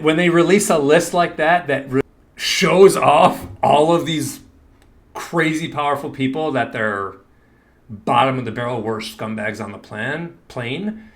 when they release a list like that shows off all of these crazy powerful people that they're bottom of the barrel worst scumbags on the plane.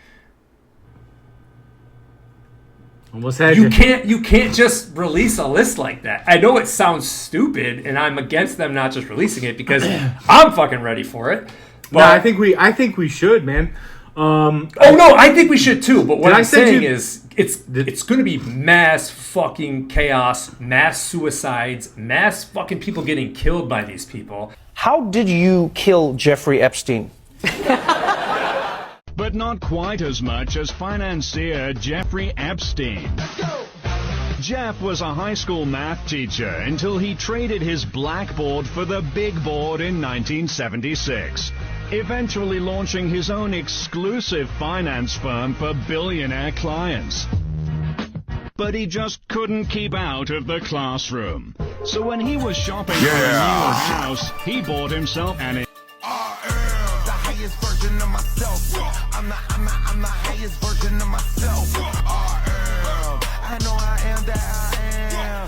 Almost had you can't just release a list like that. I know it sounds stupid, and I'm against them not just releasing it because I'm fucking ready for it. But no, I think we should, man. I think we should too. But what I'm saying is, it's going to be mass fucking chaos, mass suicides, mass fucking people getting killed by these people. How did you kill Jeffrey Epstein? But not quite as much as financier Jeffrey Epstein. Jeff was a high school math teacher until he traded his blackboard for the big board in 1976, eventually launching his own exclusive finance firm for billionaire clients. But he just couldn't keep out of the classroom. So when he was shopping for a new house, he bought himself an version of myself. I'm the highest version of myself. I know I am that I am.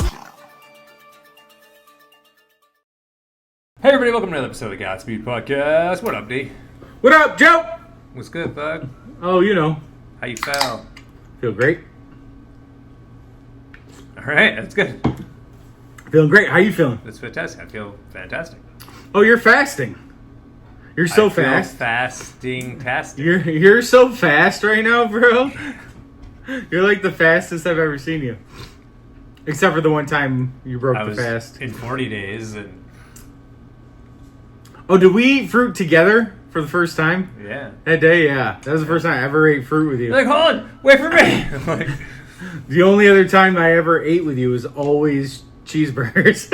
Hey everybody, welcome to another episode of the Godspeed Podcast. What up, D? What up, Joe? What's good, bud? Oh, you know. How you feel? Feel great. Alright, that's good. Feeling great. How you feeling? That's fantastic. I feel fantastic. Oh, you're fasting. You're so fast. Fasting. You're so fast right now, bro. You're like the fastest I've ever seen you. Except for the one time you broke the fast. In 40 days. And oh, did we eat fruit together for the first time? Yeah. That day, yeah. That was the first time I ever ate fruit with you. Like, hold on. Wait for me. The only other time I ever ate with you was always cheeseburgers.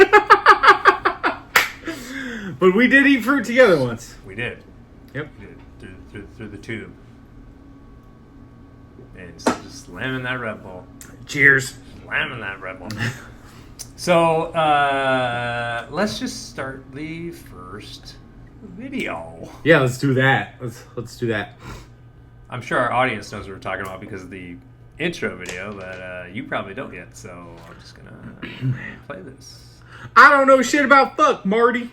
But we did eat fruit together once. We did. Yep. We did. Through the tube. And just slamming that Red Bull. Cheers. Slamming that Red Bull. So, let's just start the first video. Yeah, let's do that. Let's do that. I'm sure our audience knows what we're talking about because of the intro video, but you probably don't yet. So I'm just gonna play this. I don't know shit about fuck, Marty.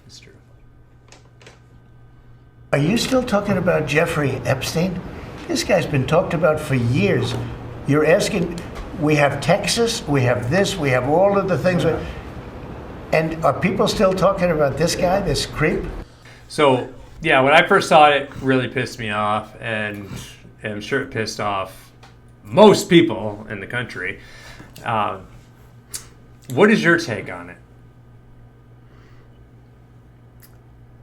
It's true. Are you still talking about Jeffrey Epstein? This guy's been talked about for years. You're asking, we have Texas, we have this, we have all of the things. And are people still talking about this guy, this creep? So, yeah, when I first saw it, it really pissed me off. And I'm sure it pissed off most people in the country. What is your take on it?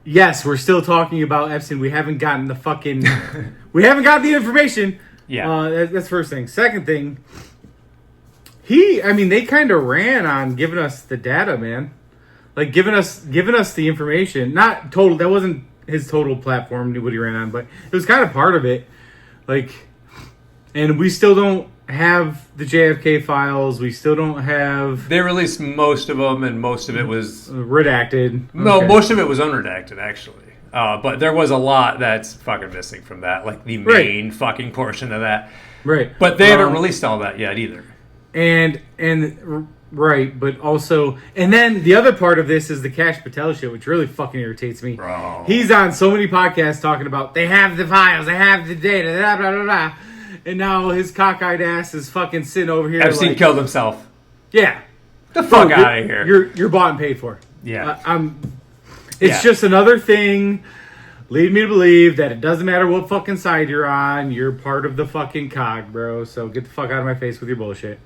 Yes, we're still talking about Epstein. We haven't gotten the fucking... we haven't got the information. Yeah. That's first thing. Second thing, they kind of ran on giving us the data, man. Like, giving us the information. Not total... That wasn't his total platform, what he ran on, but it was kind of part of it. Like, and we still don't have the JFK files. We still don't have... They released most of them, and most of it was... redacted. No, Okay. most of it was unredacted, actually. But there was a lot that's fucking missing from that, like the main fucking portion of that. Right. But they haven't released all that yet either. And right, but also... And then the other part of this is the Kash Patel shit, which really fucking irritates me. Bro. He's on so many podcasts talking about, they have the files, they have the data, blah, blah, blah, blah. And now his cockeyed ass is fucking sitting over here. Epstein killed himself. Yeah. The fuck out of here. You're bought and paid for. Yeah. It's just another thing leading me to believe that it doesn't matter what fucking side you're on. You're part of the fucking cog, bro. So get the fuck out of my face with your bullshit.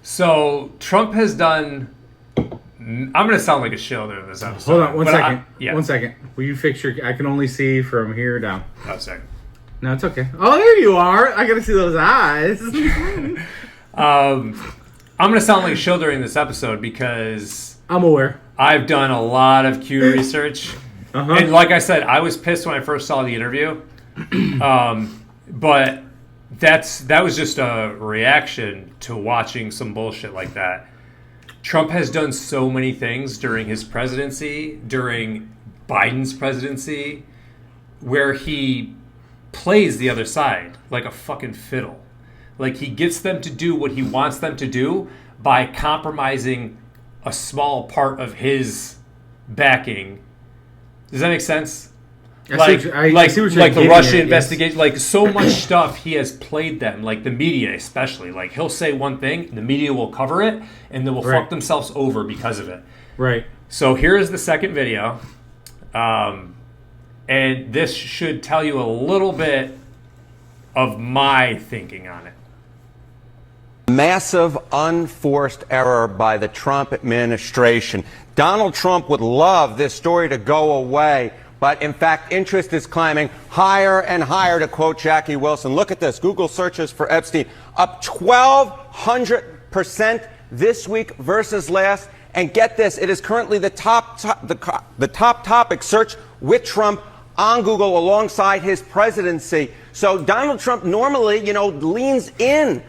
So Trump has done... I'm going to sound like a shill in this episode. Hold on, one second. Yeah. 1 second. Will you fix your... I can only see from here down. Oh, sorry. No, it's okay. Oh, there you are. I gotta see those eyes. I'm going to sound like a shill during this episode because... I'm aware. I've done a lot of Q research. Uh-huh. And like I said, I was pissed when I first saw the interview. But that was just a reaction to watching some bullshit like that. Trump has done so many things during his presidency, during Biden's presidency, where he plays the other side like a fucking fiddle. Like, he gets them to do what he wants them to do by compromising a small part of his backing. Does that make sense? I see what you're the getting Russia at, investigation, like so much stuff he has played them, like the media especially. Like, he'll say one thing, the media will cover it, and they will fuck themselves over because of it. Right. So here is the second video, and this should tell you a little bit of my thinking on it. Massive unforced error by the Trump administration. Donald Trump would love this story to go away, but in fact, interest is climbing higher and higher, to quote Jackie Wilson. Look at this. Google searches for Epstein up 1,200% this week versus last. And get this, it is currently the top topic search with Trump on Google alongside his presidency. So Donald Trump normally, leans in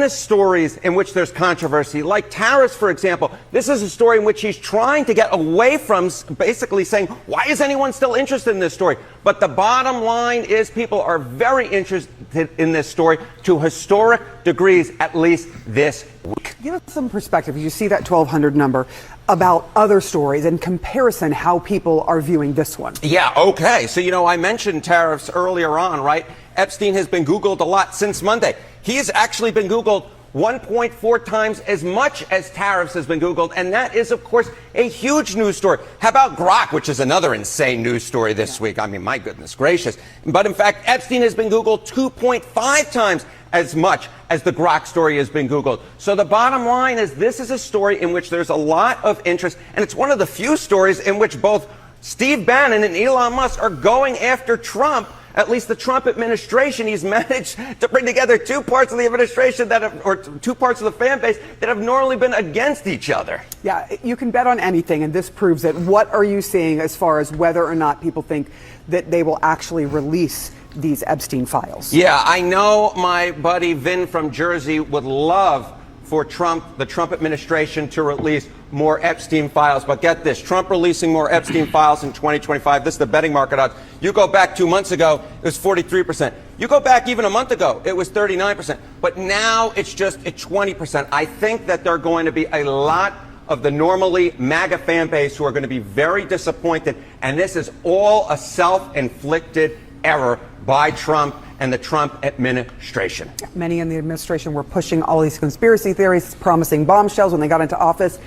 stories in which there's controversy, like tariffs, for example. This is a story in which he's trying to get away from, basically saying, why is anyone still interested in this story? But the bottom line is people are very interested in this story to historic degrees, at least this week. Give us some perspective. You see that 1,200 number about other stories in comparison how people are viewing this one. Yeah, okay. So, I mentioned tariffs earlier on, right? Epstein has been Googled a lot since Monday. He has actually been Googled 1.4 times as much as tariffs has been Googled, and that is, of course, a huge news story. How about Grok, which is another insane news story this week? I mean, my goodness gracious. But in fact, Epstein has been Googled 2.5 times as much as the Grok story has been Googled. So the bottom line is this is a story in which there's a lot of interest, and it's one of the few stories in which both Steve Bannon and Elon Musk are going after Trump. At least the Trump administration, he's managed to bring together two parts of the administration or two parts of the fan base that have normally been against each other. Yeah, you can bet on anything, and this proves it. What are you seeing as far as whether or not people think that they will actually release these Epstein files? Yeah, I know my buddy Vin from Jersey would love for the Trump administration to release more Epstein files. But get this, Trump releasing more Epstein files in 2025. This is the betting market odds. You go back 2 months ago, it was 43%. You go back even a month ago, it was 39%. But now it's just at 20%. I think that there are going to be a lot of the normally MAGA fan base who are going to be very disappointed. And this is all a self-inflicted error by Trump and the Trump administration. Many in the administration were pushing all these conspiracy theories, promising bombshells when they got into office,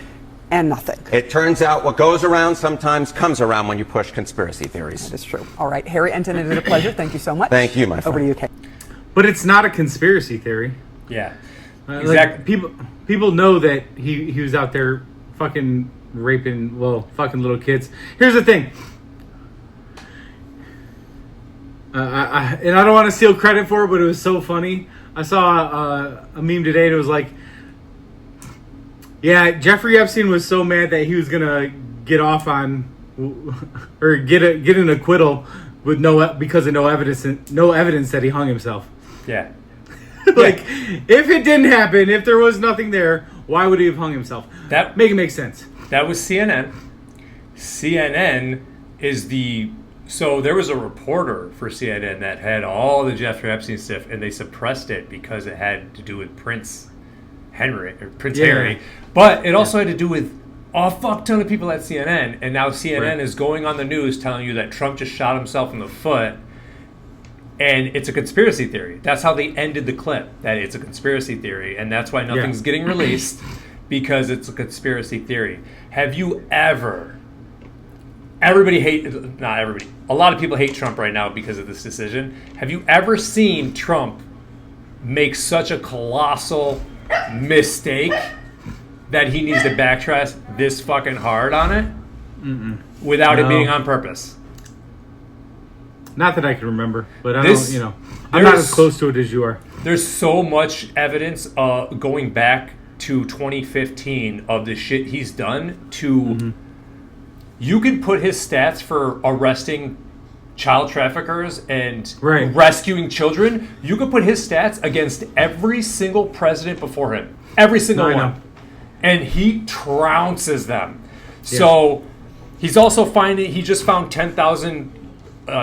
and nothing. It turns out what goes around sometimes comes around when you push conspiracy theories. That is true. All right, Harry Enton, it is a pleasure. Thank you so much. Thank you, my friend. Over to you, Kate. But it's not a conspiracy theory. Yeah. Exactly. Like, people know that he was out there fucking raping, fucking little kids. Here's the thing. I don't want to steal credit for it, but it was so funny. I saw a meme today, and it was like, yeah, Jeffrey Epstein was so mad that he was gonna get off on, or get an acquittal with because of no evidence that he hung himself. Yeah. If it didn't happen, if there was nothing there, why would he have hung himself? That make sense. That was CNN. CNN is so there was a reporter for CNN that had all the Jeffrey Epstein stuff, and they suppressed it because it had to do with Prince Harry. But it also had to do with a fuck ton of people at CNN, and now CNN is going on the news telling you that Trump just shot himself in the foot, and it's a conspiracy theory. That's how they ended the clip, that it's a conspiracy theory, and that's why nothing's getting released, because it's a conspiracy theory. Have you ever... not everybody, a lot of people hate Trump right now because of this decision. Have you ever seen Trump make such a colossal mistake that he needs to backtrack this fucking hard on it without it being on purpose? Not that I can remember, but I'm not as close to it as you are. There's so much evidence going back to 2015 of the shit he's done to... You can put his stats for arresting child traffickers and rescuing children. You could put his stats against every single president before him. Every single one. And he trounces them. Yeah. So he's also he just found 10,000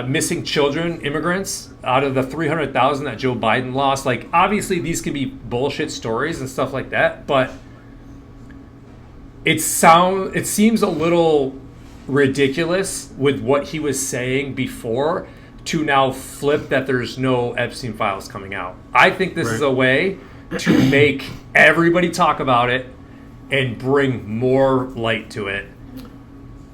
missing children, immigrants, out of the 300,000 that Joe Biden lost, like, obviously these could be bullshit stories and stuff like that, but it seems a little ridiculous with what he was saying before to now flip that there's no Epstein files coming out. I think this is a way to make everybody talk about it and bring more light to it.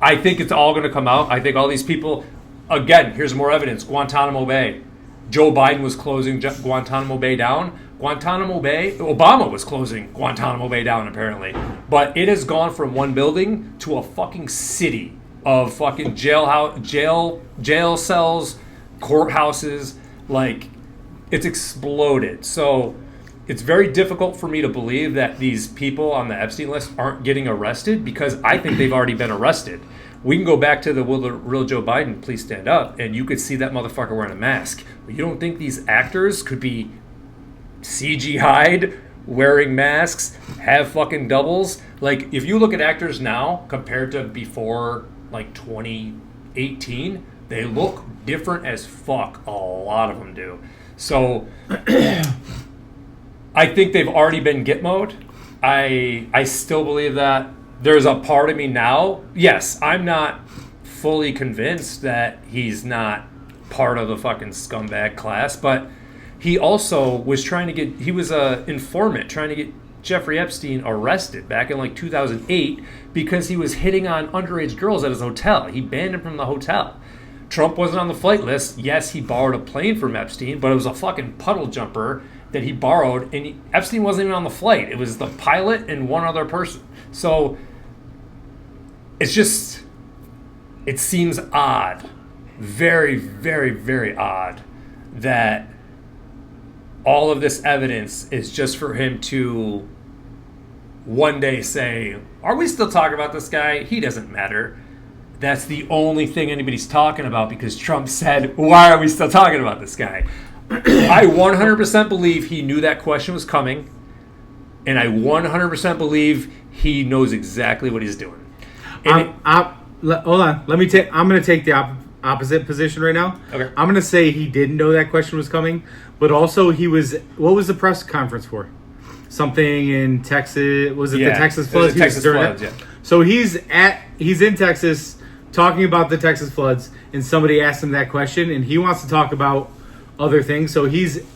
I think it's all going to come out. I think all these people, again, here's more evidence. Guantanamo Bay. Joe Biden was closing Guantanamo Bay down. Guantanamo Bay, Obama was closing Guantanamo Bay down, apparently. But it has gone from one building to a fucking city of fucking jail cells, courthouses. Like, it's exploded. So it's very difficult for me to believe that these people on the Epstein list aren't getting arrested, because I think they've already been arrested. We can go back to the Will the Real Joe Biden Please Stand Up, and you could see that motherfucker wearing a mask. But you don't think these actors could be CGI'd, wearing masks, have fucking doubles? Like, if you look at actors now compared to before, like, 2018, they look different as fuck. A lot of them do. So I think they've already been Gitmo'd. I still believe that. There's a part of me now, yes, I'm not fully convinced that he's not part of the fucking scumbag class, but he also was he was a informant trying to get Jeffrey Epstein arrested back in like 2008 because he was hitting on underage girls at his hotel. He banned him from the hotel. Trump wasn't on the flight list. Yes, he borrowed a plane from Epstein, but it was a fucking puddle jumper that he borrowed, and Epstein wasn't even on the flight. It was the pilot and one other person. So it's just, it seems odd, very, very, very odd, that all of this evidence is just for him to one day say, are we still talking about this guy? He doesn't matter. That's the only thing anybody's talking about because Trump said, why are we still talking about this guy? I 100% believe he knew that question was coming, and I 100% believe he knows exactly what he's doing. Hold on. I'm going to take the opposite position right now. Okay. I'm going to say he didn't know that question was coming, but also what was the press conference for? Something in Texas. Was it the Texas floods? Texas floods, yeah. So he's in Texas talking about the Texas floods, and somebody asked him that question, and he wants to talk about other things. So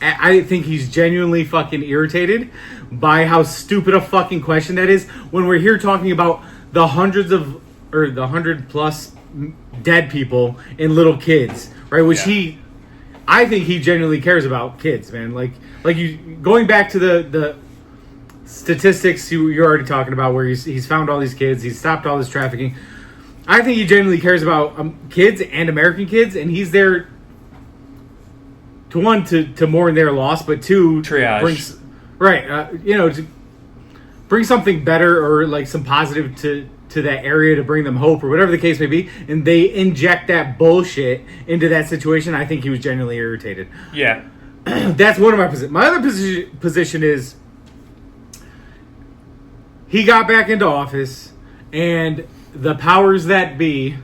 I think he's genuinely fucking irritated by how stupid a fucking question that is when we're here talking about the 100 plus dead people and little kids, right? I think he genuinely cares about kids, man. Like you going back to the statistics you're already talking about, where he's found all these kids, he's stopped all this trafficking. I think he genuinely cares about kids and American kids, and he's there to mourn their loss, but two, triage, to bring something better or like some positive to that area, to bring them hope or whatever the case may be, and they inject that bullshit into that situation. I think he was genuinely irritated. Yeah. That's one of my positions. My other position is he got back into office, and the powers that be,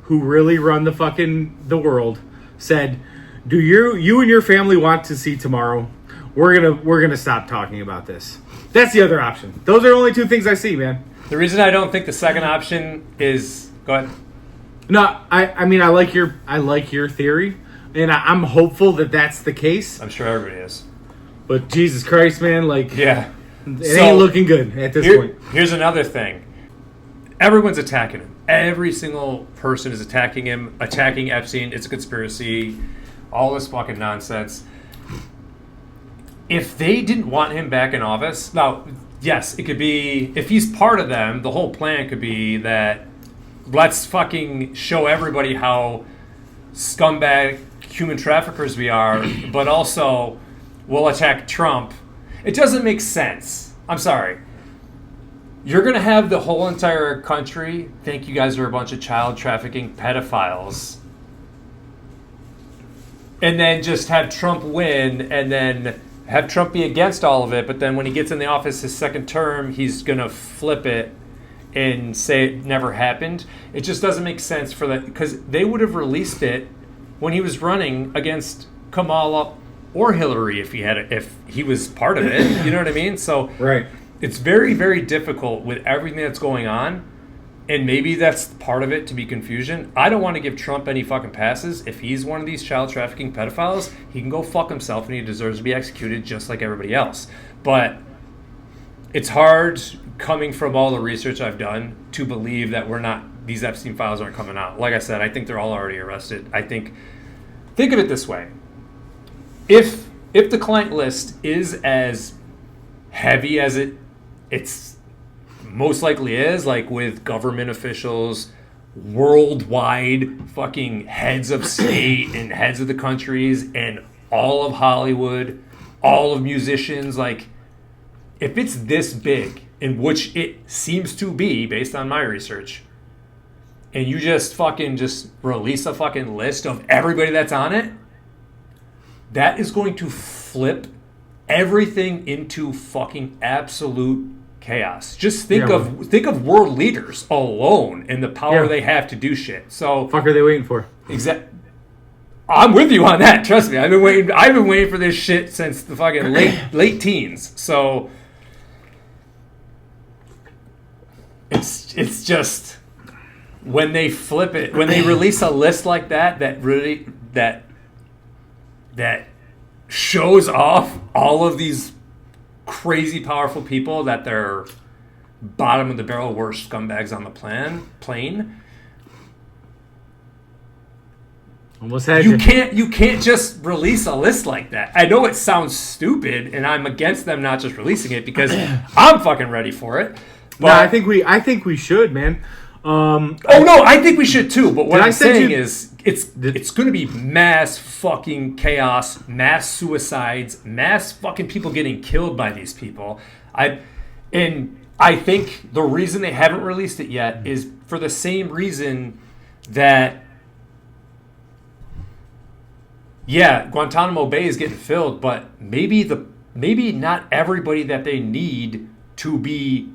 who really run the world, said, do you and your family want to see tomorrow? We're gonna stop talking about this. That's the other option. Those are the only two things I see, man. The reason I don't think the second option is, go ahead. No, I mean I like your theory, and I'm hopeful that that's the case. I'm sure everybody is. But Jesus Christ, man, yeah, it ain't looking good at this point. Here's another thing. Everyone's attacking him. Every single person is attacking him, attacking Epstein. It's a conspiracy. All this fucking nonsense. If they didn't want him back in office, now, yes, it could be, if he's part of them, the whole plan could be that let's fucking show everybody how scumbag human traffickers we are, but also we'll attack Trump. It doesn't make sense. I'm sorry. You're going to have the whole entire country think you guys are a bunch of child trafficking pedophiles, and then just have Trump win, and then have Trump be against all of it, but then when he gets in the office his second term, he's going to flip it and say it never happened. It just doesn't make sense for that, because they would have released it when he was running against Kamala or Hillary if he was part of it. You know what I mean? So Right. it's very, very difficult with everything that's going on. And maybe that's part of it, to be confusion. I don't want to give Trump any fucking passes. If he's one of these child trafficking pedophiles, he can go fuck himself and he deserves to be executed just like everybody else. But it's hard, coming from all the research I've done, to believe that these Epstein files aren't coming out. Like I said, I think they're all already arrested. Think of it this way. If the client list is as heavy as it's most likely is, like with government officials, worldwide fucking heads of state and heads of the countries and all of Hollywood, all of musicians, like if it's this big, in which it seems to be based on my research, and you just release a fucking list of everybody that's on it, that is going to flip everything into fucking absolute chaos. Just think of world leaders alone and the power they have to do shit. So fuck are they waiting for? I'm with you on that. Trust me. I've been waiting for this shit since the fucking late teens. So it's just when they flip it, when they release a list like that shows off all of these crazy powerful people that they're bottom of the barrel worst scumbags on the plane. Almost had you can't just release a list like that. I know it sounds stupid, and I'm against them not just releasing it because I'm fucking ready for it. But no, I think we should, man. I think we should too. But what I'm saying is, it's going to be mass fucking chaos, mass suicides, mass fucking people getting killed by these people. I think the reason they haven't released it yet is for the same reason that, Guantanamo Bay is getting filled, but maybe not everybody that they need to be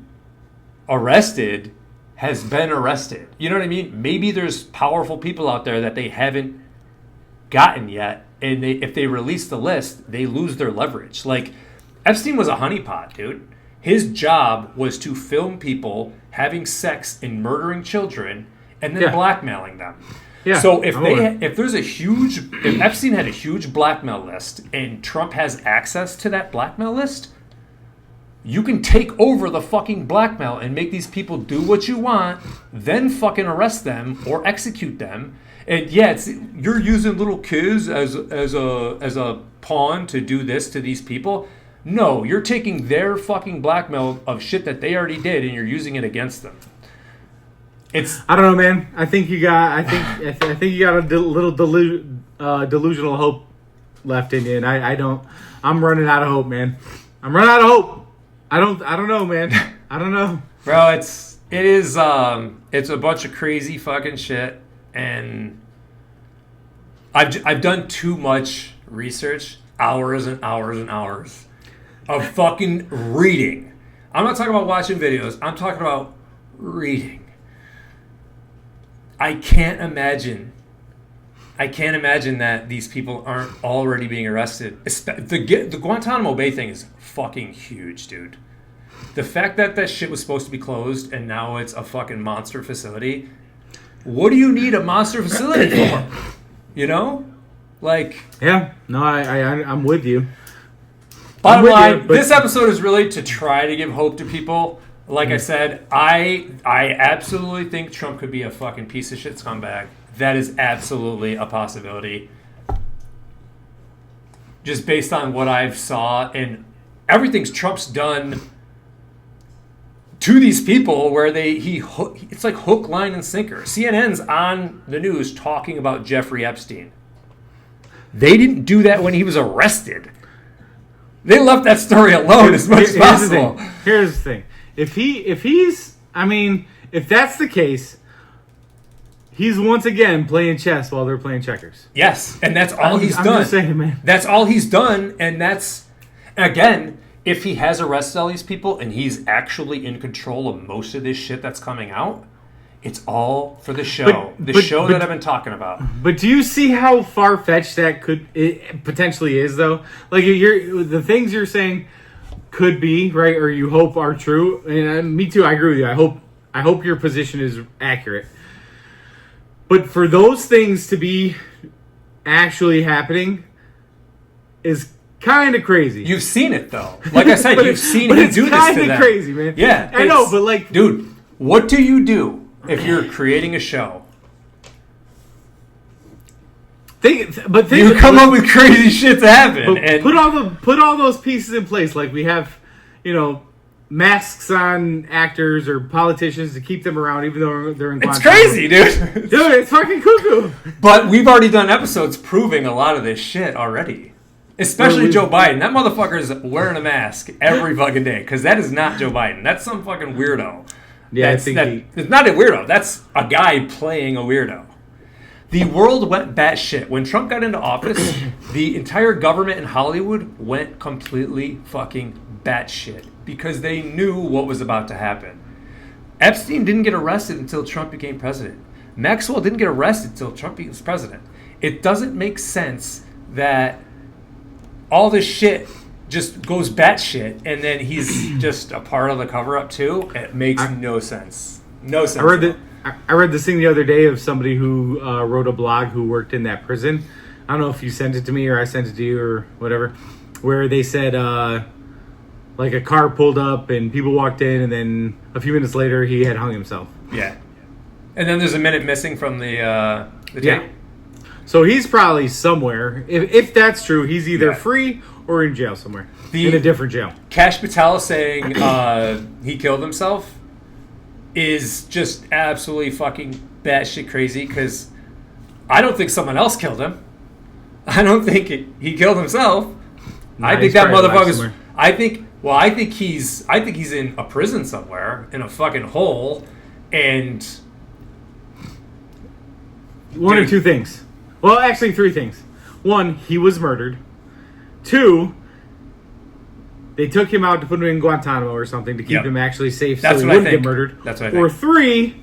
arrested has been arrested. You know what I mean? Maybe there's powerful people out there that they haven't gotten yet, and if they release the list, they lose their leverage. Like, Epstein was a honeypot, dude. His job was to film people having sex and murdering children and then blackmailing them. Yeah, so if Epstein had a huge blackmail list and Trump has access to that blackmail list, you can take over the fucking blackmail and make these people do what you want, then fucking arrest them or execute them. And you're using little kids as a pawn to do this to these people. No, you're taking their fucking blackmail of shit that they already did and you're using it against them. I don't know, man. I think you got a little delusional hope left in you, and I don't. I'm running out of hope, man. I'm running out of hope. I don't know, man. I don't know. Bro, it's a bunch of crazy fucking shit, and I've done too much research, hours and hours and hours of fucking reading. I'm not talking about watching videos. I'm talking about reading. I can't imagine that these people aren't already being arrested. The Guantanamo Bay thing is fucking huge, dude. The fact that that shit was supposed to be closed and now it's a fucking monster facility. What do you need a monster facility for? You know? Like... Yeah, no, I'm with you. Bottom line, this episode is really to try to give hope to people. Like I said, I absolutely think Trump could be a fucking piece of shit scumbag. That is absolutely a possibility. Just based on what I've saw and everything Trump's done to these people, where it's like hook, line, and sinker. CNN's on the news talking about Jeffrey Epstein. They didn't do that when he was arrested. They left that story alone as much as possible. Here's the thing. If that's the case, he's once again playing chess while they're playing checkers. Yes, and that's all he's done. I'm just saying, man. That's all he's done, and that's, again, if he has arrested all these people and he's actually in control of most of this shit that's coming out, It's all for the show. The show that I've been talking about. But do you see how far-fetched that it potentially is, though? Like, the things you're saying could be, right, or you hope are true. And me too, I agree with you. I hope your position is accurate. But for those things to be actually happening is kind of crazy. You've seen it, though. Like I said, you've seen him do this to them. It's kind of crazy, man. Yeah. I know, but like... Dude, what do you do if you're creating a show? You come up with crazy shit to happen. And put all those pieces in place. Like we have, masks on actors or politicians to keep them around, even though they're in Guantanamo. It's crazy, dude. Dude, it's fucking cuckoo. But we've already done episodes proving a lot of this shit already. Especially Joe Biden. That motherfucker's wearing a mask every fucking day. Because that is not Joe Biden. That's some fucking weirdo. Yeah, it's not a weirdo. That's a guy playing a weirdo. The world went batshit. When Trump got into office, the entire government in Hollywood went completely fucking batshit because they knew what was about to happen. Epstein didn't get arrested until Trump became president. Maxwell didn't get arrested until Trump was president. It doesn't make sense that all this shit just goes batshit and then he's just a part of the cover-up too. It makes no sense. No sense. I read this thing the other day of somebody who wrote a blog who worked in that prison. I don't know if you sent it to me or I sent it to you or whatever, where they said like a car pulled up and people walked in and then a few minutes later he had hung himself. Yeah. And then there's a minute missing from the tape. Yeah. So he's probably somewhere. If that's true, he's either free or in jail somewhere. In a different jail. Kash Patel saying he killed himself is just absolutely fucking batshit crazy because I don't think someone else killed him. I don't think he killed himself. I think that motherfucker's... I think he's in a prison somewhere in a fucking hole and... One or two things. Well, actually, three things. One, he was murdered. Two, they took him out to put him in Guantanamo or something to keep him actually safe so he wouldn't get murdered. That's what I think. Or three,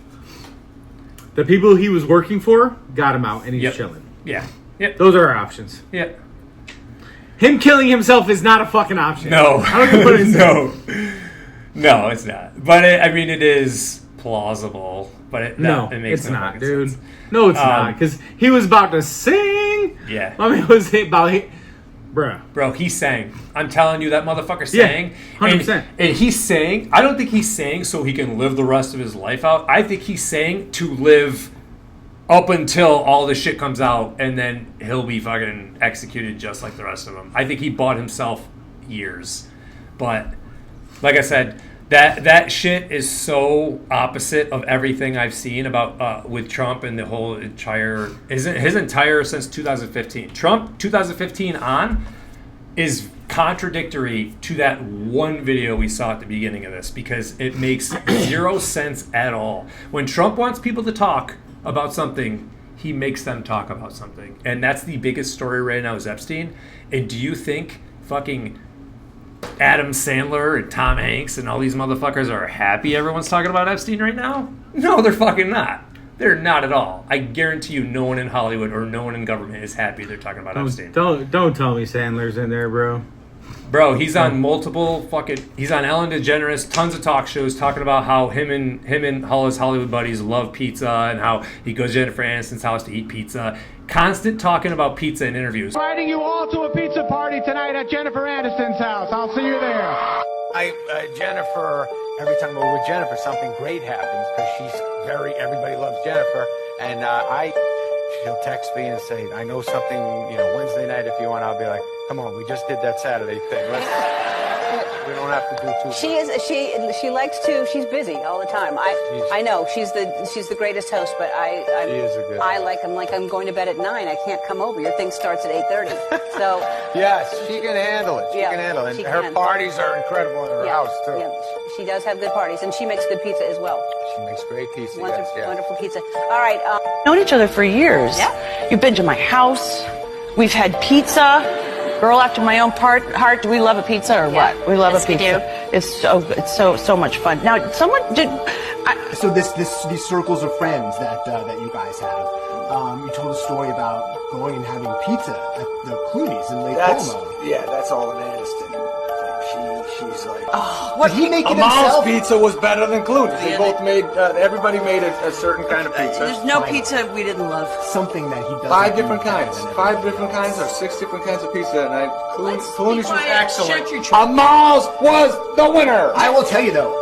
the people he was working for got him out and he's chilling. Yeah. Yep. Those are our options. Yeah. Him killing himself is not a fucking option. No. I don't know what it is. No, it's not. But it is plausible. But it makes it's not, sense. dude. No, it's not. Because he was about to sing. Yeah. I mean, it was about... Bruh. Bro, he sang. I'm telling you, that motherfucker sang. Yeah, 100%. And he sang. I don't think he's sang so he can live the rest of his life out. I think he's sang to live up until all this shit comes out, and then he'll be fucking executed just like the rest of them. I think he bought himself years. But, like I said, that shit is so opposite of everything I've seen about with Trump and the whole entire his entire since 2015. Trump 2015 on is contradictory to that one video we saw at the beginning of this because it makes zero sense at all. When Trump wants people to talk about something, he makes them talk about something, and that's the biggest story right now is Epstein. And do you think fucking Adam Sandler and Tom Hanks and all these motherfuckers are happy everyone's talking about Epstein right now? No, they're fucking not. They're not at all. I guarantee you no one in Hollywood or no one in government is happy they're talking about Epstein. Don't tell me Sandler's in there, bro. Bro, he's on multiple he's on Ellen DeGeneres, tons of talk shows talking about how him and all his Hollywood buddies love pizza and how he goes to Jennifer Aniston's house to eat pizza. Constant talking about pizza in interviews. Inviting you all to a pizza party tonight at Jennifer Aniston's house. I'll see you there. Jennifer, every time we're with Jennifer, something great happens because everybody loves Jennifer. And she'll text me and say, I know something, Wednesday night if you want. I'll be like, come on, we just did that Saturday thing. We don't have to do too much. She likes to, she's busy all the time. I know, she's the greatest host, but she is a good host. I'm going to bed at 9. I can't come over. Your thing starts at 8:30. So yes, she can handle it. She can handle it. And her parties are incredible in her house too. Yeah, she does have good parties, and she makes good pizza as well. She makes great pizza. Wonderful pizza. All right. Known each other for years. Yeah. You've been to my house. We've had pizza. Girl after my own heart. Do we love a pizza or what? We love a pizza. We do. It's so much fun. Now, So these circles of friends that you guys have. You told a story about going and having pizza at the Clooney's in Lake Como. Yeah, that's all it is. She's like, Did he make it Amal's himself? pizza was better than Clooney's. They both made. Everybody made a certain kind of pizza. There's no pizza we didn't love. Something that he does. 5 different kinds. 5 different kinds or 6 different kinds of pizza, and Clooney's was excellent. Amal's was the winner. I will tell you though.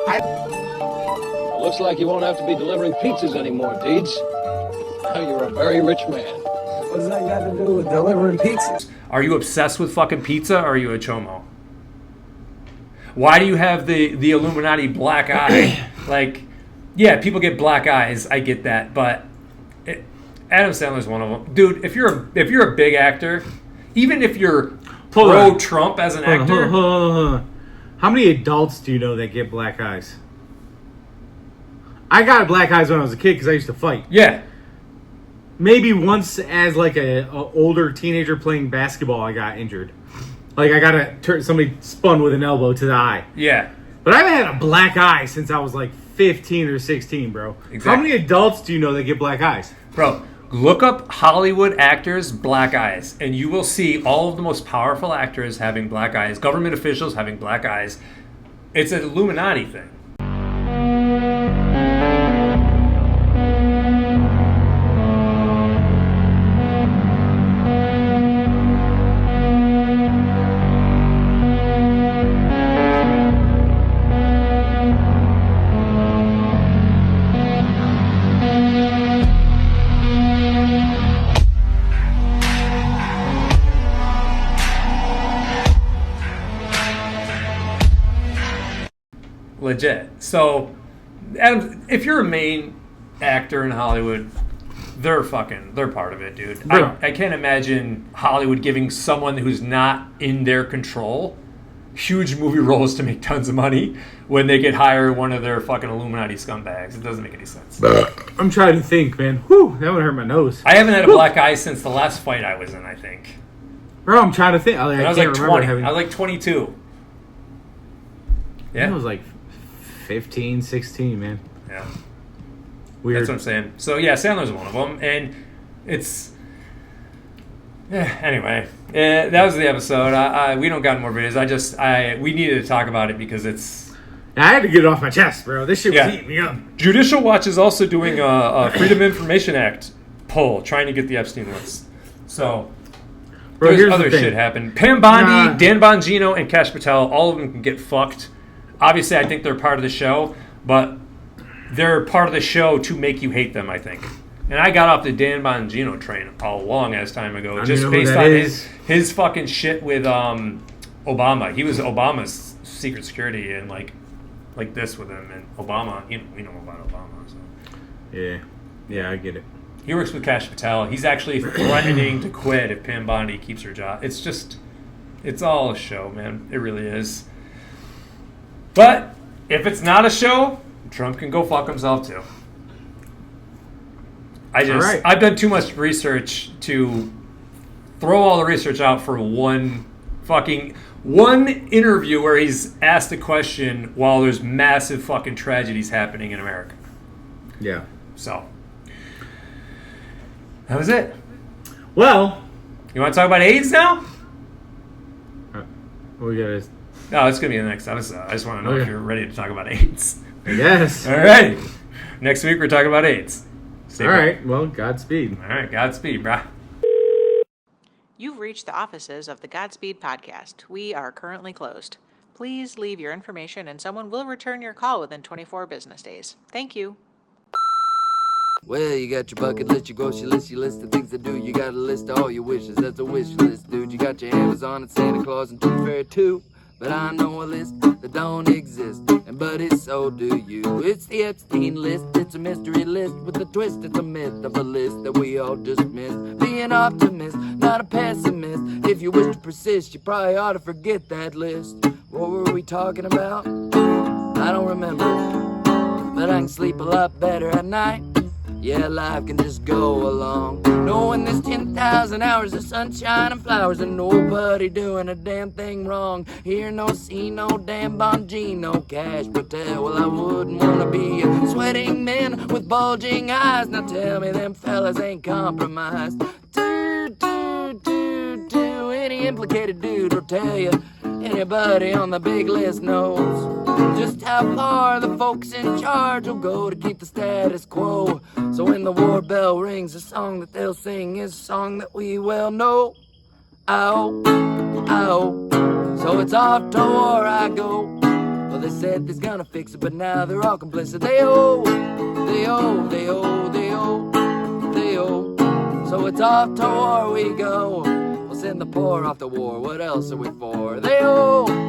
Looks like you won't have to be delivering pizzas anymore, Deeds. Now you're a very rich man. What's that got to do with delivering pizzas? Are you obsessed with fucking pizza, or are you a chomo? Why do you have the Illuminati black eye? Like, yeah, people get black eyes. I get that, but Adam Sandler's one of them, dude. If you're a big actor, even if you're pro-Trump as an actor, how many adults do you know that get black eyes? I got black eyes when I was a kid because I used to fight. Yeah. Maybe once as like a older teenager playing basketball, I got injured. Like I got somebody spun with an elbow to the eye. Yeah. But I haven't had a black eye since I was like 15 or 16, bro. Exactly. How many adults do you know that get black eyes? Bro, look up Hollywood actors' black eyes, and you will see all of the most powerful actors having black eyes, government officials having black eyes. It's an Illuminati thing. Legit. So, if you're a main actor in Hollywood, they're part of it, dude. I can't imagine Hollywood giving someone who's not in their control huge movie roles to make tons of money when they could hire one of their fucking Illuminati scumbags. It doesn't make any sense. I'm trying to think, man. Whew, that would hurt my nose. I haven't had a black eye since the last fight I was in, I think. Bro, I'm trying to think. I was like 20. I was like 22. Yeah. I was like 15, 16, man. Yeah. Weird. That's what I'm saying. So, yeah, Sandler's one of them. And it's... anyway, that was the episode. We don't got more videos. We needed to talk about it because it's... I had to get it off my chest, bro. This shit was eating me up. Judicial Watch is also doing a Freedom of Information Act poll trying to get the Epstein list. So, bro, there's other shit happened. Pam Bondi, Dan Bongino, and Kash Patel, all of them can get fucked. Obviously, I think they're part of the show, but they're part of the show to make you hate them, I think. And I got off the Dan Bongino train a long ass time ago, just based on his fucking shit with Obama. He was Obama's secret security and like this with him, and Obama. We know about Obama. So. Yeah, I get it. He works with Kash Patel. He's actually threatening to quit if Pam Bondi keeps her job. It's all a show, man. It really is. But if it's not a show, Trump can go fuck himself too. I've done too much research to throw all the research out for one interview where he's asked a question while there's massive fucking tragedies happening in America. Yeah. So that was it. Well, you want to talk about AIDS now? We got to. No, it's gonna be the next episode. I just want to know if you're ready to talk about AIDS. Yes. All right. Next week we're talking about AIDS. All right. Well, Godspeed. All right. Godspeed, brah. You've reached the offices of the Godspeed podcast. We are currently closed. Please leave your information and someone will return your call within 24 business days. Thank you. Well, you got your bucket list, your grocery list, your list of things to do. You got a list of all your wishes. That's a wish list, dude. You got your Amazon and Santa Claus and Tooth Fairy too. But I know a list that don't exist, and buddy, so do you. It's the Epstein List, it's a mystery list with a twist. It's a myth of a list that we all dismiss. Be an optimist, not a pessimist. If you wish to persist, you probably ought to forget that list. What were we talking about? I don't remember, but I can sleep a lot better at night. Yeah, life can just go along, knowing there's 10,000 hours of sunshine and flowers and nobody doing a damn thing wrong. Hear no, see no damn Bongino, Cash Patel. Well, I wouldn't wanna be a sweating man with bulging eyes. Now tell me them fellas ain't compromised. Any implicated dude will tell you, anybody on the big list knows just how far the folks in charge will go to keep the status quo. So when the war bell rings, the song that they'll sing is a song that we well know. Ow, ow, so it's off to war I go. Well, they said they's gonna fix it, but now they're all complicit. They owe, they owe, they owe, they owe, they owe. So it's off to war we go. We'll send the poor off to war. What else are we for? They owe.